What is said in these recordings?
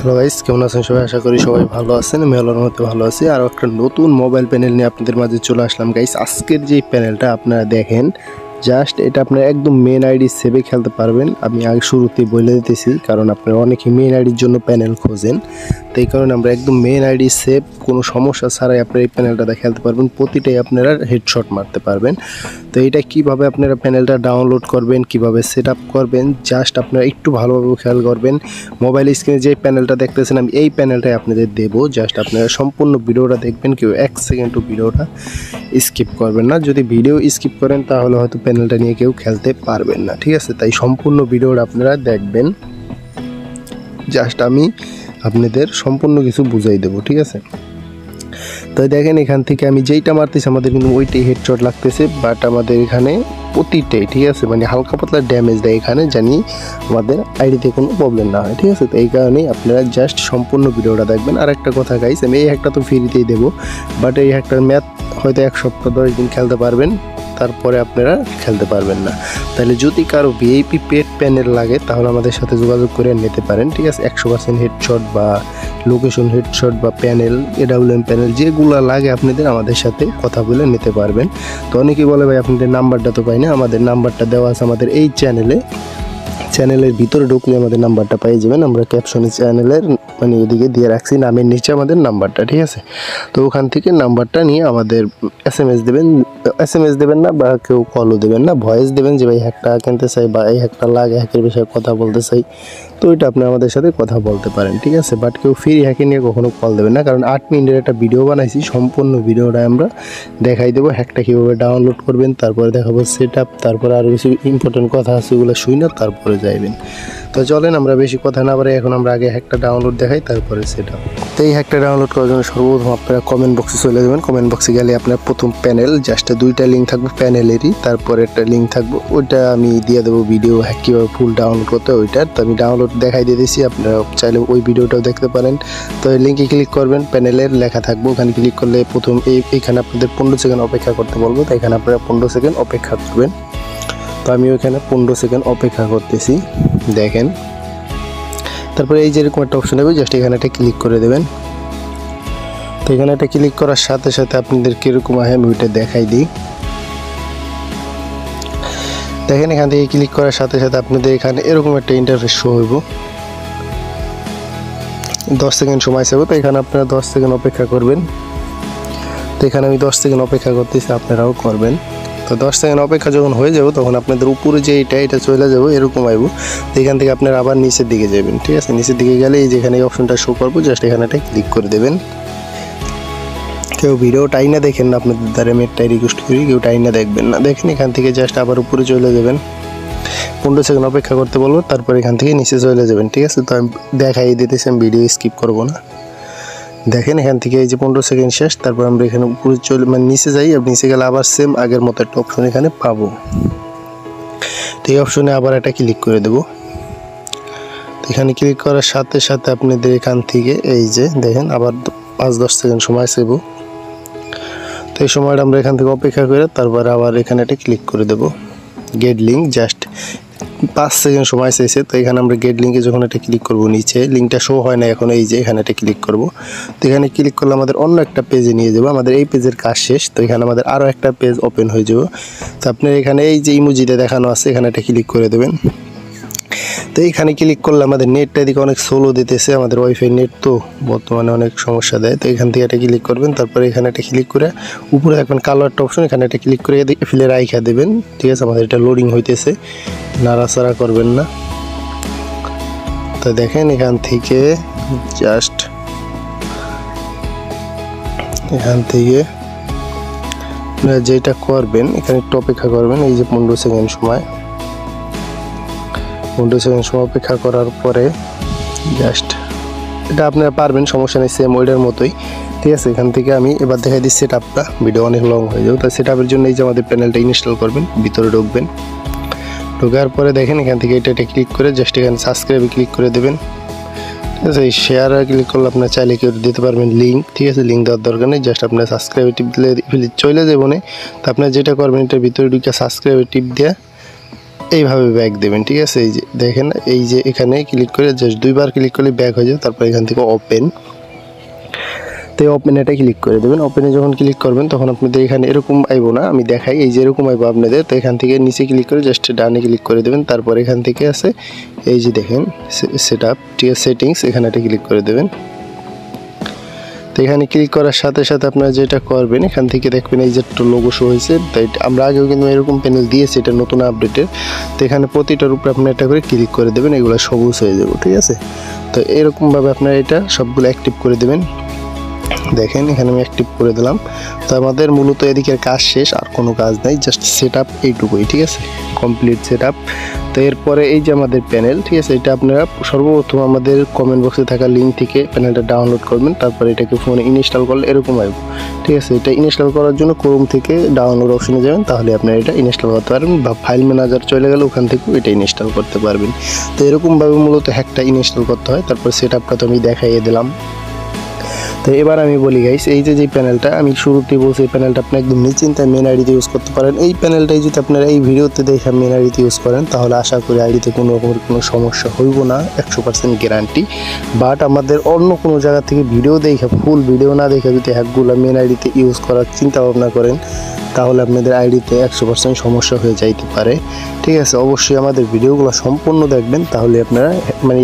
Hello guys, কেমন আছেন সবাই? আশা করি সবাই ভালো আছেন। আমি আল্লাহর রহমতে ভালো আছি। আর একটা নতুন মোবাইল প্যানেল নিয়ে আপনাদের মাঝে চলে আসলাম গাইস। আজকের যে প্যানেলটা আপনারা দেখেন, জাস্ট এটা আপনারা একদম মেন আইডি সেভে খেলতে পারবেন। আমি আগে শুরুতেই বলে দিতেছি, কারণ আপনারা অনেকে মেন আইডির জন্য প্যানেল খোঁজেন। তো এই কারণে আমরা একদম মেন আইডি সেভ, কোনো সমস্যা ছাড়াই আপনারা এই প্যানেলটাতে খেলতে পারবেন। প্রতিটাই আপনারা হেডশট মারতে পারবেন। তো এটা কিভাবে আপনারা প্যানেলটা ডাউনলোড করবেন, কিভাবে সেট আপ করবেন, জাস্ট আপনারা একটু ভালোভাবে খেয়াল করবেন। মোবাইল স্ক্রিনে যে প্যানেলটা দেখতেছেন, আমি এই প্যানেলটাই আপনাদের দেবো। জাস্ট আপনারা সম্পূর্ণ ভিডিওটা দেখবেন, কেউ 1 সেকেন্ডও ভিডিওটা স্কিপ করবেন না। যদি ভিডিও স্কিপ করেন তাহলে হয়তো প্যানেলটা নিয়ে কেউ খেলতে পারবেন না, ঠিক আছে? তাই সম্পূর্ণ ভিডিওটা আপনারা দেখবেন। জাস্ট আমি আপনাদের সম্পূর্ণ কিছু বুঝাই দেবো, ঠিক আছে? তো দেখেন, এখান থেকে আমি যেইটা মারতেছি আমাদের কিন্তু ওইটাই হেডশট লাগতেছে, বাট আমাদের এখানে প্রতিটাই, ঠিক আছে, মানে হালকা পাতলা ড্যামেজ দেয় এখানে, জানি আমাদের আইডিতে কোনো প্রবলেম না হয়, ঠিক আছে? তো এই কারণেই আপনারা জাস্ট সম্পূর্ণ ভিডিওটা দেখবেন। আর একটা কথা গাইস, আমি এই হ্যাকটা তো ফ্রিতেই দেবো, বাট এই হ্যাকটার ম্যাথ হয়তো 1 সপ্তাহ 10 দিন খেলতে পারবেন, তারপরে আপনারা খেলতে পারবেন না। তাহলে যদি কারো ভিআইপি পেড প্যানেল লাগে তাহলে আমাদের সাথে যোগাযোগ করে নিতে পারেন, ঠিক আছে? 100% হেডশট বা লোকেশন হেডশট বা প্যানেল, এডাব্লিউএম প্যানেল যেগুলো লাগে আপনাদের আমাদের সাথে কথা বলে নিতে পারবেন। তো অনেকেই বলে ভাই আপনাদের নাম্বারটা তো পাই না। আমাদের নাম্বারটা দেওয়া আছে আমাদের এই চ্যানেলের ভিতরে ঢুকলে আমাদের নাম্বারটা পেয়ে যাবেন। আমরা ক্যাপশনে চ্যানেলের মানে এদিকে দিয়ে রাখছি, নামের নিচে আমাদের নাম্বারটা, ঠিক আছে? তো ওখান থেকে নাম্বারটা নিয়ে আমাদের এসএমএস দেবেন না, বা কেউ কলও দেবেন না, ভয়েস দেবেন যে ভাই হ্যাকটা কিনতে চাই বা এই হ্যাকটা লাগে, হ্যাকের বিষয়ে কথা বলতে চাই। তো ওইটা আপনি আমাদের সাথে কথা বলতে পারেন, ঠিক আছে? বাট কেউ ফ্রি হ্যাকে নিয়ে কখনো কল দেবেন না, কারণ 8 মিনিটের একটা ভিডিও বানাইছি, সম্পূর্ণ ভিডিওটা আমরা দেখাই দেবো হ্যাকটা কীভাবে ডাউনলোড করবেন, তারপরে দেখাবো সেট আপ, তারপরে আরও কিছু ইম্পর্টেন্ট কথা আছে ওগুলো শুনে তারপরে যাইবেন। তো চলেন আমরা বেশি কথা না বলে এখন আমরা আগে হ্যাকটা ডাউনলোড দেখাই, তারপরে সেট আপ। তো এই হ্যাকটা ডাউনলোড করার জন্য সর্বপ্রথম আপনারা কমেন্ট বক্সে চলে যাবেন। কমেন্ট বক্সে গেলে আপনার প্রথম প্যানেল, জাস্ট 2টা লিঙ্ক থাকবে প্যানেলেরই, তারপরে একটা লিঙ্ক থাকবে, ওইটা আমি দিয়ে দেবো ভিডিও হ্যাক কীভাবে ফুল ডাউনলোড করতে হয় ওইটার। তো আমি ডাউনলোড দেখাই দিয়ে দিয়েছি, আপনারা চাইলে ওই ভিডিওটাও দেখতে পারেন। তো এই লিঙ্কে ক্লিক করবেন, প্যানেলের লেখা থাকবে, ওখানে ক্লিক করলে প্রথম এইখানে আপনাদের 15 সেকেন্ড অপেক্ষা করতে বলবো। তো এখানে আপনারা 15 সেকেন্ড অপেক্ষা করবেন। তো আমি ওইখানে 15 সেকেন্ড অপেক্ষা করতেছি, দেখেন। তারপরে এই যে এরকম একটা অপশন হবে, জাস্ট এখানে একটা ক্লিক করে দেবেন। তো এখানে একটা ক্লিক করার সাথে সাথে আপনাদের কীরকম হয় আমি ওইটা দেখাই দিই। দেখেন, এখান থেকে ক্লিক করার সাথে সাথে আপনাদের এখানে এরকম একটা ইন্টারফেস শো হইব, 10 সেকেন্ড সময় চাইব। তো এখানে আপনারা 10 সেকেন্ড অপেক্ষা করবেন। তো এখানে আমি 10 সেকেন্ড অপেক্ষা করতেছি, আপনারাও করবেন। তো 10 সেকেন্ড অপেক্ষা যখন হয়ে যাবে তখন আপনাদের উপরে যে এটা চলে যাবো, এরকম আইব। তো এখান থেকে আপনারা আবার নিচের দিকে যাবেন, ঠিক আছে? নিচের দিকে গেলে এই যেখানে এই অপশনটা শো করবো, জাস্ট এখানে একটা ক্লিক করে দেবেন। কেউ ভিডিও টাইনা দেখেন না, আপনাদের দ্বারা আমি একটাই রিকোয়েস্ট করি, কেউ টাইনা দেখবেন না। দেখেন, এখান থেকে জাস্ট আবার উপরে চলে যাবেন, 15 সেকেন্ড অপেক্ষা করতে বলবো, তারপর এখান থেকে নিচে চলে যাবেন, ঠিক আছে? তো আমি দেখাই দিতেছি, আমি ভিডিও স্কিপ করবো না। দেখেন, এখান থেকে এই যে 15 সেকেন্ড শেষ, তারপর আমরা এখানে উপরে চলে মানে নিচে যাই, আর নিচে গেলে আবার সেম আগের মতো একটা অপশন এখানে পাবো। তো এই অপশনে আবার একটা ক্লিক করে দেবো। এখানে ক্লিক করার সাথে সাথে আপনাদের এখান থেকে এই যে দেখেন আবার 5-10 সেকেন্ড সময় চাইব। তো এই সময়টা আমরা এখান থেকে অপেক্ষা করে তারপর আবার এখানে একটা ক্লিক করে দেব, গেট লিঙ্ক। জাস্ট 5 সেকেন্ড সময় চাইছে। তো এখানে আমরা গেট লিঙ্কে যখন একটা ক্লিক করব, নিচে লিঙ্কটা শো হয় না এখন, এই যে এখানে একটা ক্লিক করব। তো এখানে ক্লিক করলে আমাদের অন্য একটা পেজে নিয়ে যাবো, আমাদের এই পেজের কাজ শেষ। তো এখানে আমাদের আরও একটা পেজ ওপেন হয়ে যাবে। তো আপনার এখানে এই যে ইমোজিতে দেখানো আছে, এখানে একটা ক্লিক করে দেবেন। তো এইখানে ক্লিক করলে আমাদের নেটটা এদিকে অনেক স্লো দিতেছে, আমাদের ওয়াইফাই নেট তো বর্তমানে অনেক সমস্যা দেয়। তো এখান থেকে একটা ক্লিক করবেন, তারপরে এখানে একটা ক্লিক করে উপরে দেখবেন কালো একটা অপশন, এখানে একটা ক্লিক করে ফেলে রাইখা দেবেন, ঠিক আছে? আমাদের এটা লোডিং হইতেছে, নাড়াচাড়া করবেন না। তো দেখেন, এখান থেকে জাস্ট এখান থেকে আপনারা যেটা করবেন, এখানে একটু অপেক্ষা করবেন, এই যে 15 সেকেন্ড সময় অপেক্ষা করার পরে জাস্ট এটা আপনারা পারবেন, সমস্যা নেই, সেম ওইটার মতোই, ঠিক আছে? এখান থেকে আমি এবার দেখাই দিচ্ছি সেট আপটা, ভিডিও অনেক লং হয়ে যাবে। তো সেট আপের জন্য এই যে আমাদের প্যানেলটা ইনস্টল করবেন, ভিতরে ঢুকবেন। ঢোকার পরে দেখেন এখান থেকে এটা ক্লিক করে জাস্ট এখানে সাবস্ক্রাইবে ক্লিক করে দেবেন, ঠিক আছে? এই শেয়ারে ক্লিক করলে আপনার চাইলে কেউ দিতে পারবেন লিঙ্ক, ঠিক আছে? লিঙ্ক দেওয়ার দরকার নেই, জাস্ট আপনার সাবস্ক্রাইবে টিপ দিলে চলে যাবো না। তো আপনার যেটা করবেন, এটার ভিতরে ঢুকে সাবস্ক্রাইবে টিপ দিয়ে এইভাবে ব্যাক দেবেন, ঠিক আছে। এই যে দেখেন, এই যে এখানে ক্লিক করে জাস্ট 2 বার ক্লিক করলে ব্যাক হয়ে যায়। তারপর এখান থেকে ওপেন, তো ওপেন এটা ক্লিক করে দেবেন। ওপেনে যখন ক্লিক করবেন তখন আপনাদের এখানে এরকম আইব না, আমি দেখাই। এই যে এরকম আইব আপনাদের। তো এখান থেকে নিচে ক্লিক করে জাস্ট ডানে ক্লিক করে দেবেন। তারপর এখান থেকে আছে এই যে দেখেন সেট আপ, ঠিক আছে, সেটিংস, এখানে এটা ক্লিক করে দেবেন। তো এখানে ক্লিক করার সাথে সাথে আপনারা যেটা করবেন, এখান থেকে দেখবেন এই যে একটা লোগো শো হয়েছে। তাই আমরা আগেও কিন্তু এরকম প্যানেল দিয়েছি, এটা নতুন আপডেটের। তো এখানে প্রতিটার উপরে আপনারা এটা করে ক্লিক করে দেবেন, এগুলো সবুজ হয়ে যাবে, ঠিক আছে। তো এরকমভাবে আপনারা এটা সবগুলো অ্যাক্টিভ করে দেবেন। দেখেন এখানে আমি অ্যাক্টিভ করে দিলাম। তো আমাদের মূলত এদিকের কাজ শেষ, আর কোনো কাজ নাই, জাস্ট সেট আপ এইটুকুই, ঠিক আছে, কমপ্লিট সেট আপ। তো এরপরে এই যে আমাদের প্যানেল, ঠিক আছে, এটা আপনারা সর্বপ্রথম আমাদের কমেন্ট বক্সে থাকা লিঙ্ক থেকে প্যানেলটা ডাউনলোড করবেন। তারপরে এটাকে ফোনে ইনস্টল করলে এরকম আসবে, ঠিক আছে। এটা ইনস্টল করার জন্য ক্রোম থেকে ডাউনলোড অপশনে যাবেন, তাহলে আপনারা এটা ইনস্টল করতে পারবেন, বা ফাইল ম্যানেজার চলে গেলে ওখান থেকেও এটা ইনস্টল করতে পারবেন। তো এরকমভাবে মূলত হ্যাকটা ইনস্টল করতে হয়। তারপর সেট আপটা তো আমি দেখাইয়ে দিলাম। তো এবার আমি বলি গাইস, এই যে প্যানেলটা আমি শুরুতেই বলছি, এই প্যানেলটা আপনি একদম নিশ্চিন্তায় মেন আইডিতে ইউজ করতে পারেন। এই প্যানেলটাই যদি আপনারা এই ভিডিওতে দেখে মেন আইডিতে ইউজ করেন, তাহলে আশা করি আইডিতে কোনো রকমের কোনো সমস্যা হইব না, 100% গ্যারান্টি। বাট আমাদের অন্য কোনো জায়গা থেকে ভিডিও দেখে, ফুল ভিডিও না দেখে যদি হ্যাকগুলো মেন আইডিতে ইউজ করার চিন্তা ভাবনা করেন, তাহলে আপনাদের আইডিতে 100% সমস্যা হয়ে যাইতে পারে, ঠিক আছে। অবশ্যই আমাদের ভিডিওগুলো সম্পূর্ণ দেখবেন, তাহলে আপনারা মানে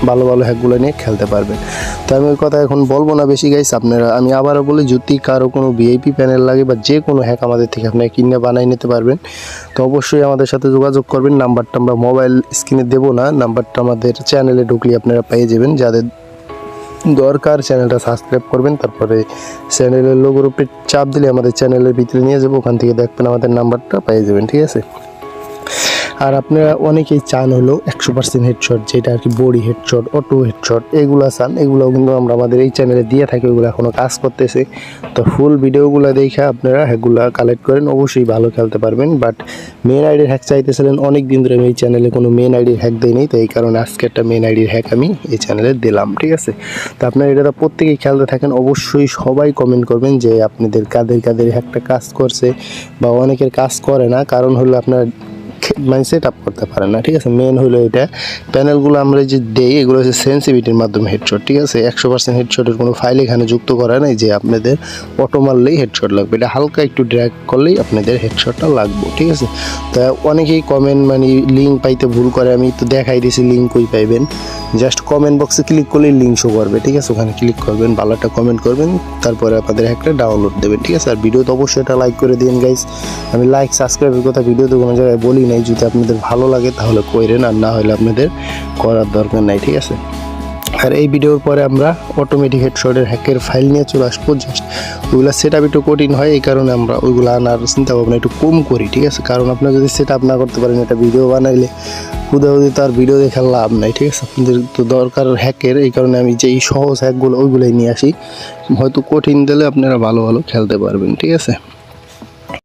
ভালো ভালো হ্যাকগুলো নিয়ে খেলতে পারবেন। তো আমি ওই কথা এখন বলবো না বেশি গাইস। আপনারা, আমি আবারও বলি, যদি কারো কোনো ভিআইপি প্যানেল লাগে বা যে কোনো হ্যাক আমাদের থেকে আপনারা কিনে বানাই নিতে পারবেন, তো অবশ্যই আমাদের সাথে যোগাযোগ করবেন। নাম্বারটা আমরা মোবাইল স্ক্রিনে দেবো না, নাম্বারটা আমাদের চ্যানেলে ঢুকলে আপনারা পেয়ে যাবেন। যাদের দরকার চ্যানেলটা সাবস্ক্রাইব করবেন, তারপরে চ্যানেলের লোগোর উপরে চাপ দিলে আমাদের চ্যানেলের ভিতরে নিয়ে যাবো, ওখান থেকে দেখবেন আমাদের নাম্বারটা পেয়ে যাবেন, ঠিক আছে। আর আপনারা অনেকেই চান হলো 100% হেডশট, যেটা আর কি বডি হেডশট, অটো হেডশট, এগুলো চান। এগুলোও কিন্তু আমরা আমাদের এই চ্যানেলে দিয়ে থাকি, ওগুলো এখনও কাজ করতেছে। তো ফুল ভিডিওগুলো দেখে আপনারা হ্যাকগুলো কালেক্ট করেন, অবশ্যই ভালো খেলতে পারবেন। বাট মেন আইডির হ্যাক চাইতেছিলেন, অনেক দিন ধরে আমি এই চ্যানেলে কোনো মেন আইডির হ্যাক দিই নেই, তো এই কারণে আজকে একটা মেন আইডির হ্যাক আমি এই চ্যানেলে দিলাম, ঠিক আছে। তো আপনারা এটা প্রত্যেকেই খেলতে থাকেন, অবশ্যই সবাই কমেন্ট করবেন যে আপনাদের কাদের কাদের হ্যাকটা কাজ করছে, বা অনেকের কাজ করে না, কারণ হলো আপনার মানে সেট আপ করতে পারে না, ঠিক আছে। মেন হলো এটা, প্যানেলগুলো আমরা যে দেই এগুলো হচ্ছে সেন্সিভিটির মাধ্যমে হেডশট, ঠিক আছে। 100% হেডশটের কোনো ফাইল এখানে যুক্ত করা নেই যে আপনাদের অটো মারলেই হেডশট লাগবে, এটা হালকা একটু ড্র্যাগ করলেই আপনাদের হেডশটটা লাগবে, ঠিক আছে। তা অনেকেই কমেন্ট মানে লিঙ্ক পাইতে ভুল করে, আমি তো দেখাই দিয়েছি লিঙ্ক কই পাইবেন। জাস্ট কমেন্ট বক্সে ক্লিক করলেই লিঙ্ক শো করবে, ঠিক আছে। ওখানে ক্লিক করবেন, ভালো একটা কমেন্ট করবেন, তারপরে আপনাদের একটা ডাউনলোড দেবেন, ঠিক আছে। আর ভিডিওতে অবশ্যই এটা লাইক করে দিন গাইস। আমি লাইক সাবস্ক্রাইবের কথা ভিডিওতে কোনো জায়গায় বলি নাই, যদি আপনাদের ভালো লাগে তাহলে কইরেন, আর না হলে আপনাদের করার দরকার নাই, ঠিক আছে। আর এই ভিডিওর পরে আমরা অটোমেটিক হেডশটের হ্যাকের ফাইল নিয়ে চলে আসবো। জাস্ট ওইগুলো সেট আপ একটু কঠিন হয়, এই কারণে আমরা ওইগুলো আনার চিন্তা ভাবনা একটু কম করি, ঠিক আছে। কারণ আপনারা যদি সেট আপ না করতে পারেন, এটা ভিডিও বানাইলে হুদাহুদি তার ভিডিও দেখার লাভ নাই, ঠিক আছে। আপনাদের তো দরকার হ্যাকের, এই কারণে আমি যে এই সহজ হ্যাকগুলো ওইগুলোই নিয়ে আসি, হয়তো কঠিন দিলে আপনারা ভালো ভালো খেলতে পারবেন, ঠিক আছে।